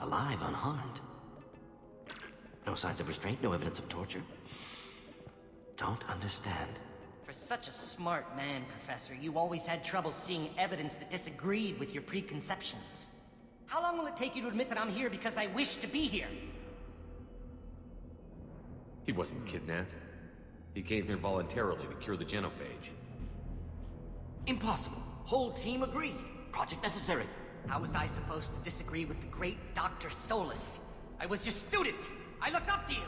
Alive, unharmed. No signs of restraint, no evidence of torture. Don't understand. For such a smart man, Professor, you always had trouble seeing evidence that disagreed with your preconceptions. How long will it take you to admit that I'm here because I wish to be here? He wasn't kidnapped. He came here voluntarily to cure the genophage. Impossible. Whole team agreed. Project necessary. How was I supposed to disagree with the great Dr. Solus? I was your student! I looked up to you!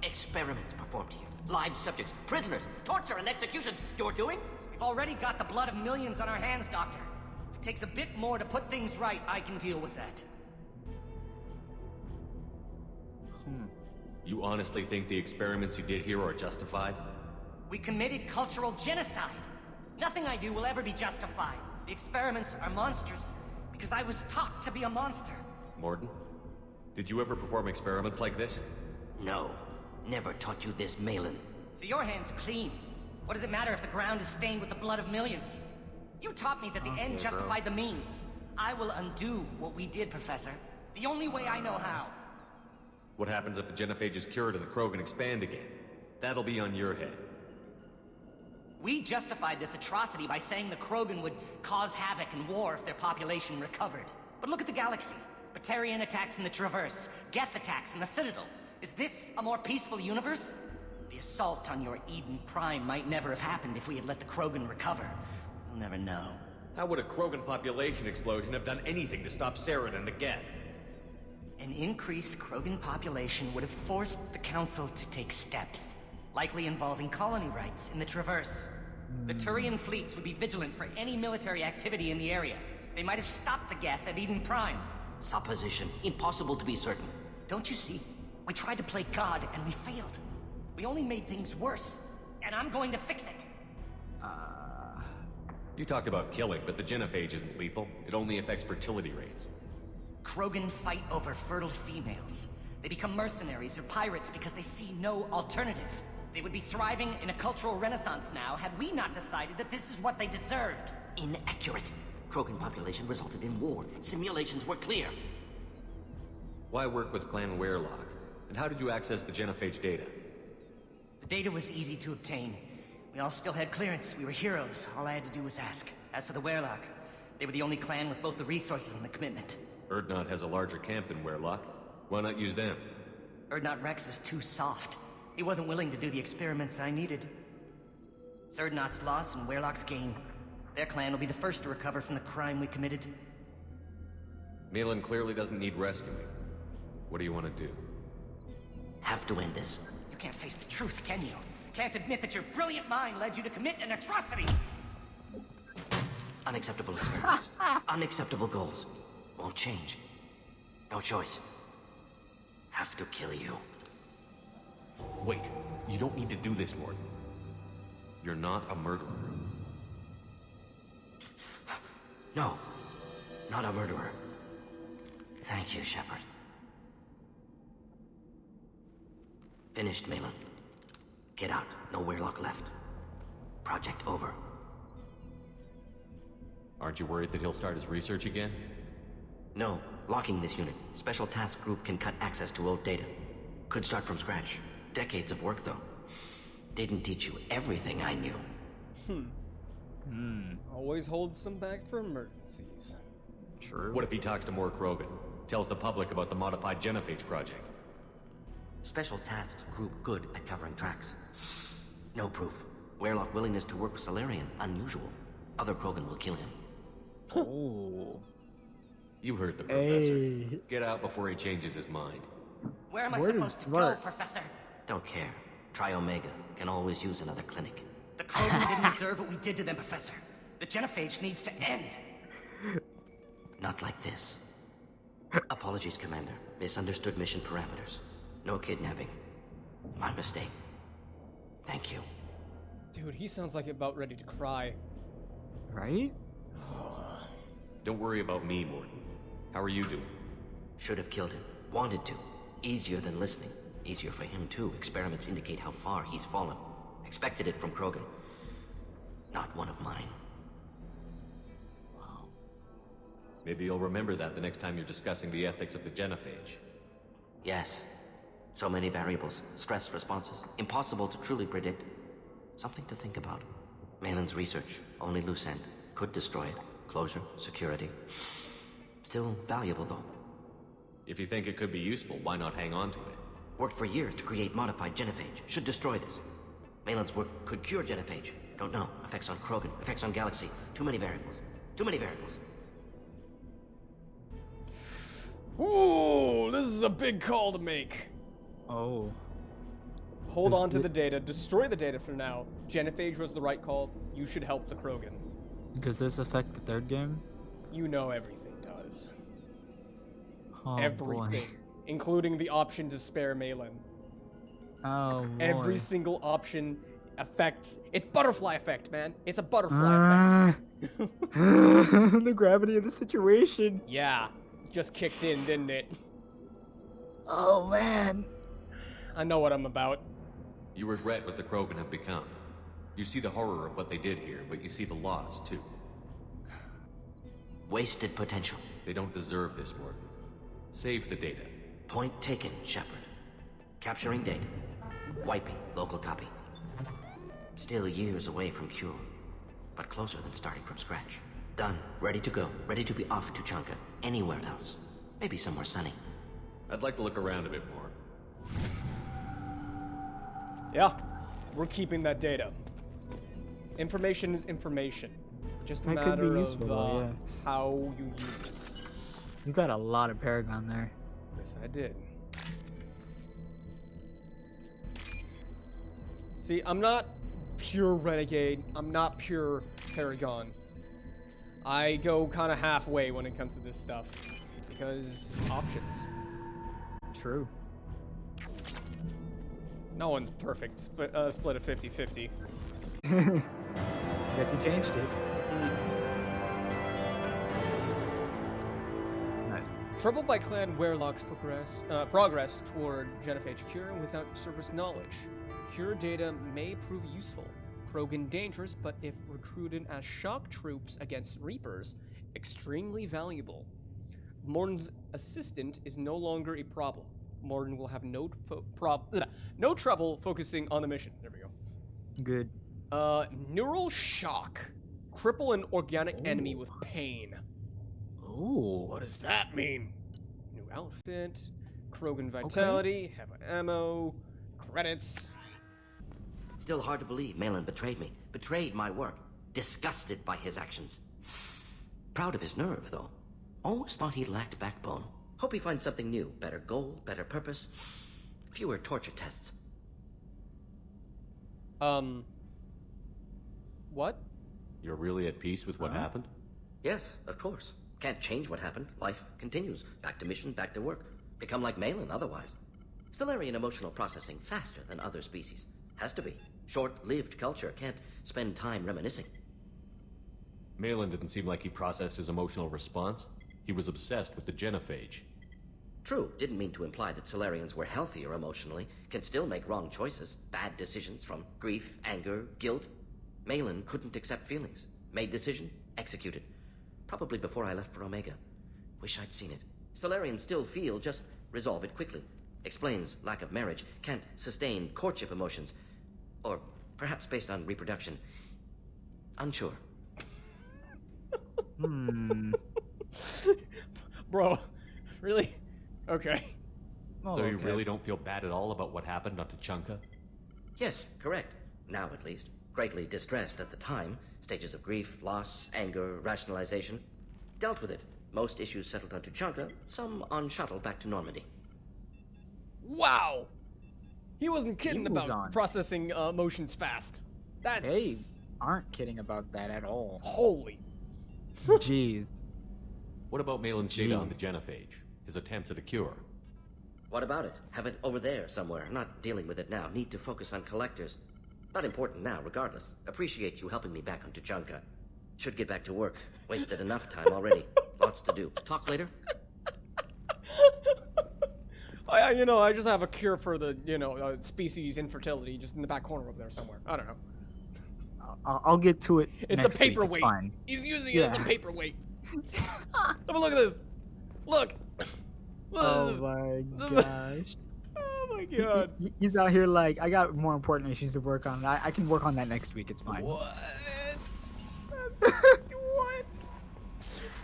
Experiments performed here. Live subjects, prisoners, torture and executions. You're doing? We've already got the blood of millions on our hands, Doctor. If it takes a bit more to put things right, I can deal with that. You honestly think the experiments you did here are justified? We committed cultural genocide. Nothing I do will ever be justified. The experiments are monstrous because I was taught to be a monster. Morton, did you ever perform experiments like this? No. Never taught you this, Maelon. So your hands are clean. What does it matter if the ground is stained with the blood of millions? You taught me that the end justified the means. I will undo what we did, Professor. The only way I know how. What happens if the genophage is cured and the Krogan expand again? That'll be on your head. We justified this atrocity by saying the Krogan would cause havoc and war if their population recovered. But look at the galaxy. Batarian attacks in the Traverse, Geth attacks in the Citadel. Is this a more peaceful universe? The assault on your Eden Prime might never have happened if we had let the Krogan recover. We'll never know. How would a Krogan population explosion have done anything to stop Saren and the Geth? An increased Krogan population would have forced the Council to take steps, likely involving colony rights in the Traverse. The Turian fleets would be vigilant for any military activity in the area. They might have stopped the Geth at Eden Prime. Supposition. Impossible to be certain. Don't you see? We tried to play God and we failed. We only made things worse. And I'm going to fix it. You talked about killing, but the genophage isn't lethal. It only affects fertility rates. Krogan fight over fertile females. They become mercenaries or pirates because they see no alternative. They would be thriving in a cultural renaissance now had we not decided that this is what they deserved. Inaccurate. Krogan population resulted in war. Simulations were clear. Why work with Clan Werelock? And how did you access the genophage data? The data was easy to obtain. We all still had clearance. We were heroes. All I had to do was ask. As for the Werelock, they were the only clan with both the resources and the commitment. Urdnot has a larger camp than Werelock. Why not use them? Urdnot Rex is too soft. He wasn't willing to do the experiments I needed. It's Urdnot's loss and Werelock's gain. Their clan will be the first to recover from the crime we committed. Maelon clearly doesn't need rescuing. What do you want to do? Have to end this. You can't face the truth, can you? Can't admit that your brilliant mind led you to commit an atrocity! Unacceptable experiments. Unacceptable goals. Won't change. No choice. Have to kill you. Wait, you don't need to do this, Morton. You're not a murderer. No. Not a murderer. Thank you, Shepard. Finished, Maelon. Get out. No Werelock left. Project over. Aren't you worried that he'll start his research again? No. Locking this unit. Special task group can cut access to old data. Could start from scratch. Decades of work, though. Didn't teach you everything I knew. Always holds some back for emergencies. True. What if he talks to more Krogan? Tells the public about the modified genophage project? Special tasks group good at covering tracks. No proof. Werelock willingness to work with Salarian, unusual. Other Krogan will kill him. Oh. You heard the professor. Hey. Get out before he changes his mind. Where am I Word is supposed to go, smart. Professor? Don't care. Try Omega. Can always use another clinic. The Krogan didn't deserve what we did to them, Professor. The genophage needs to end. Not like this. Apologies, Commander. Misunderstood mission parameters. No kidnapping. My mistake. Thank you. Dude, he sounds like about ready to cry. Right? Don't worry about me, Morton. How are you doing? Should have killed him. Wanted to. Easier than listening. Easier for him, too. Experiments indicate how far he's fallen. Expected it from Krogan. Not one of mine. Maybe you'll remember that the next time you're discussing the ethics of the genophage. Yes. So many variables, stress responses, impossible to truly predict. Something to think about. Maelon's research, only loose end. Could destroy it. Closure, security. Still valuable, though. If you think it could be useful, why not hang on to it? Worked for years to create modified genophage. Should destroy this. Maelon's work could cure genophage. Don't know. Effects on Krogan, effects on Galaxy. Too many variables. Too many variables. Ooh, this is a big call to make. Oh. Hold on to the data. Destroy the data for now. Genophage was the right call. You should help the Krogan. Does this affect the third game? You know everything does. Oh, Everything. boy. Including the option to spare Maelon. Oh, boy. Every single option affects... It's butterfly effect, man. It's a butterfly effect. The gravity of the situation. Yeah. Just kicked in, didn't it? Oh, man. I know what I'm about. You regret what the Krogan have become. You see the horror of what they did here, but you see the loss, too. Wasted potential. They don't deserve this, Morton. Save the data. Point taken, Shepard. Capturing data. Wiping local copy. Still years away from cure, but closer than starting from scratch. Done. Ready to go. Ready to be off to Chunka. Anywhere else. Maybe somewhere sunny. I'd like to look around a bit more. Yeah. We're keeping that data. Information is information. Just a That could be matter useful, of though, yeah. how you use it. You got a lot of Paragon there. Yes, I did. See, I'm not pure Renegade. I'm not pure Paragon. I go kind of halfway when it comes to this stuff. Because options. True. No one's perfect. Split a 50-50. Guess you changed it. Nice. Troubled by Clan Werlock's progress toward genophage cure without surface knowledge. Cure data may prove useful. Krogan dangerous, but if recruited as shock troops against Reapers, extremely valuable. Morton's assistant is no longer a problem. Morton will have no trouble focusing on the mission. There we go. Good. Neural shock. Cripple an organic enemy with pain. Oh. What does that mean? New outfit, Krogan vitality, have ammo, credits. Still hard to believe Maelon betrayed me. Betrayed my work. Disgusted by his actions. Proud of his nerve, though. Always thought he lacked backbone. Hope he finds something new. Better goal, better purpose. Fewer torture tests. What? You're really at peace with what happened? Yes, of course. Can't change what happened. Life continues. Back to mission, back to work. Become like Maelon otherwise. Stellarian emotional processing faster than other species. Has to be. Short-lived culture can't spend time reminiscing. Maelon didn't seem like he processed his emotional response. He was obsessed with the genophage. True, didn't mean to imply that Solarians were healthier emotionally, can still make wrong choices, bad decisions from grief, anger, guilt. Maelon couldn't accept feelings. Made decision, executed. Probably before I left for Omega. Wish I'd seen it. Solarians still feel, just resolve it quickly. Explains lack of marriage, can't sustain courtship emotions. Or perhaps based on reproduction. Unsure. Bro, really? Okay. Oh, So you okay. really don't feel bad at all about what happened on Tuchanka? Yes, correct. Now at least. Greatly distressed at the time. Stages of grief, loss, anger, rationalization. Dealt with it. Most issues settled on Tuchanka, some on shuttle back to Normandy. Wow! He wasn't kidding He moved about on. processing emotions fast. That's... Hey, aren't kidding about that at all. Holy. Jeez. What about Maelon's data on the Jeez. genophage? His attempts at a cure? What about it? Have it over there somewhere. Not dealing with it now. Need to focus on collectors. Not important now, regardless. Appreciate you helping me back on Tuchanka. Should get back to work. Wasted enough time already. Lots to do. Talk later? I just have a cure for the, species infertility just in the back corner over there somewhere. I don't know. I'll get to it It's next a week. paperweight. It's fine. He's using it as a Yeah. paperweight. Look at this. Look. Oh my gosh. Oh my god. He's out here like, I got more important issues to work on. I can work on that next week. It's fine. What? What?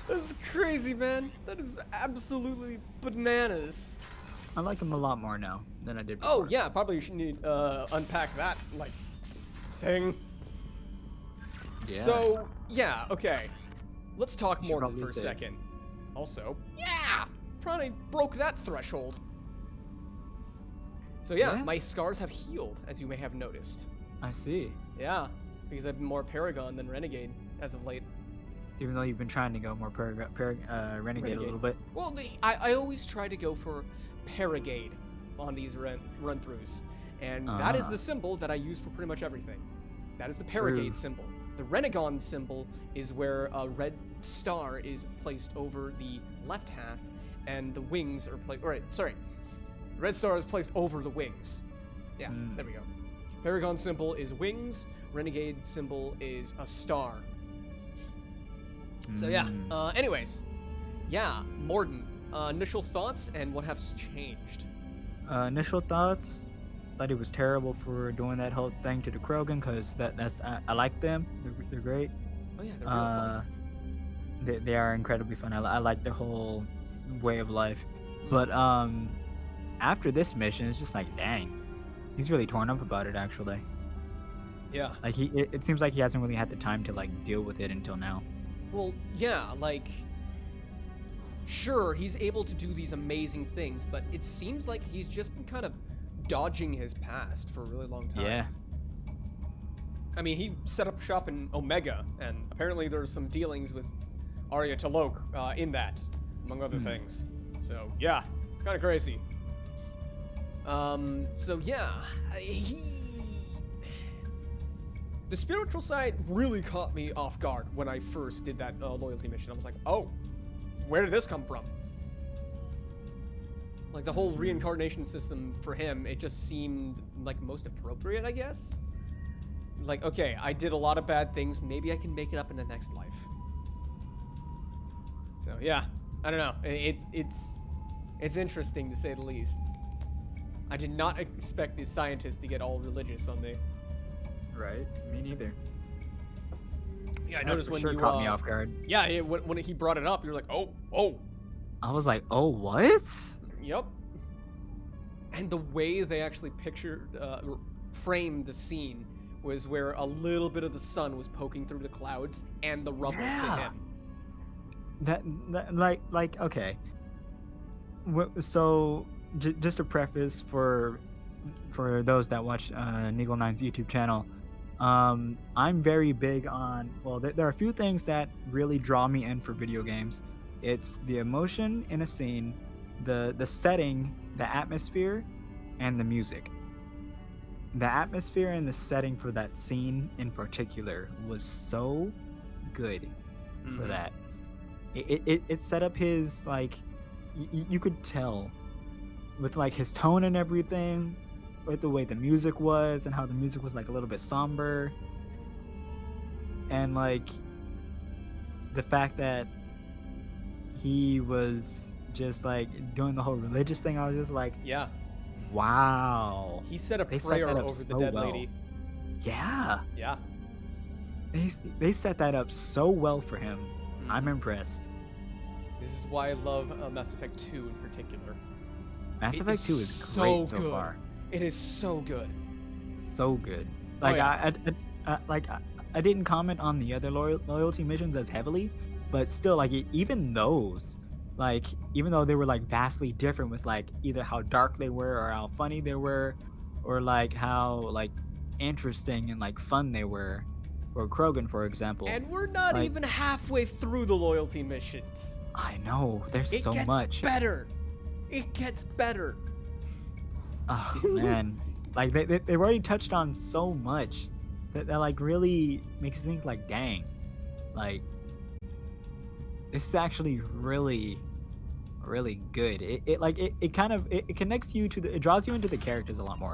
That's crazy, man. That is absolutely bananas. I like him a lot more now than I did before. Oh yeah, probably you should need unpack that like thing. Yeah. So yeah, okay. Let's talk You should Morton probably for a say- second. Also, yeah, probably broke that threshold. So yeah, Yeah? my scars have healed, as you may have noticed. I see. Yeah, because I've been more Paragon than Renegade as of late. Even though you've been trying to go more Renegade a little bit. Well, I always try to go for Paragade on these run-throughs, and that is Ah. the symbol that I use for pretty much everything. That is the Paragade True. symbol. The Renegon symbol is where a red star is placed over the left half, and the wings are placed. Sorry, red star is placed over the wings. Yeah, there we go. Paragon symbol is wings. Renegade symbol is a star. So yeah. Anyways, yeah, Morden. Initial thoughts and what has changed? Initial thoughts. Thought he was terrible for doing that whole thing to the Krogan, because that's I like them. They're great. Oh yeah, they're real fun. They are incredibly fun. I like their whole way of life. But after this mission, it's just like, dang, he's really torn up about it. Actually, Yeah. like it seems like he hasn't really had the time to like deal with it until now. Well, yeah, like, sure, he's able to do these amazing things, but it seems like he's just been kind of dodging his past for a really long time. Yeah. I mean, he set up shop in Omega, and apparently there's some dealings with Arya Talok in that, among other things. So, yeah, kind of crazy. So yeah, the spiritual side really caught me off guard when I first did that loyalty mission. I was like, oh, where did this come from? Like the whole reincarnation system for him, it just seemed like most appropriate, I guess. Like, okay, I did a lot of bad things. Maybe I can make it up in the next life. So yeah, I don't know. It's interesting to say the least. I did not expect these scientists to get all religious on me. Right. Me neither. Yeah, I That noticed for when sure you caught me off guard. Yeah, when he brought it up, you're like, oh. I was like, oh, what? Yep. And the way they actually framed the scene was where a little bit of the sun was poking through the clouds and the rubble to Yeah. him. That like okay. So just a preface for those that watch Nigel 9's YouTube channel, I'm very big on, well, there are a few things that really draw me in for video games. It's the emotion in a scene, the setting, the atmosphere, and the music. The atmosphere and the setting for that scene in particular was so good for that. It set up his, like, you could tell with like his tone and everything, with the way the music was and how the music was like a little bit somber, and like the fact that he was just like doing the whole religious thing. I was just like, Yeah. wow. He said a They set prayer that up over the so dead well. lady. Yeah, Yeah. they set that up so well for him. I'm Mhm. impressed. This is why I love Mass Effect 2 in particular. Mass It Effect is 2 is so great so good. far. It is so good. So good. Like yeah. I didn't comment on the other loyalty missions as heavily, but still, like, even those, like, even though they were like vastly different with like either how dark they were or how funny they were, or like how like interesting and like fun they were, or Krogan, for example. And we're not like- even halfway through the loyalty missions. I know there's It so gets much. better. It gets better. Oh man, like they've already touched on so much that like really makes you think like, dang, like this is actually really good. It kind of it connects you to it draws you into the characters a lot more.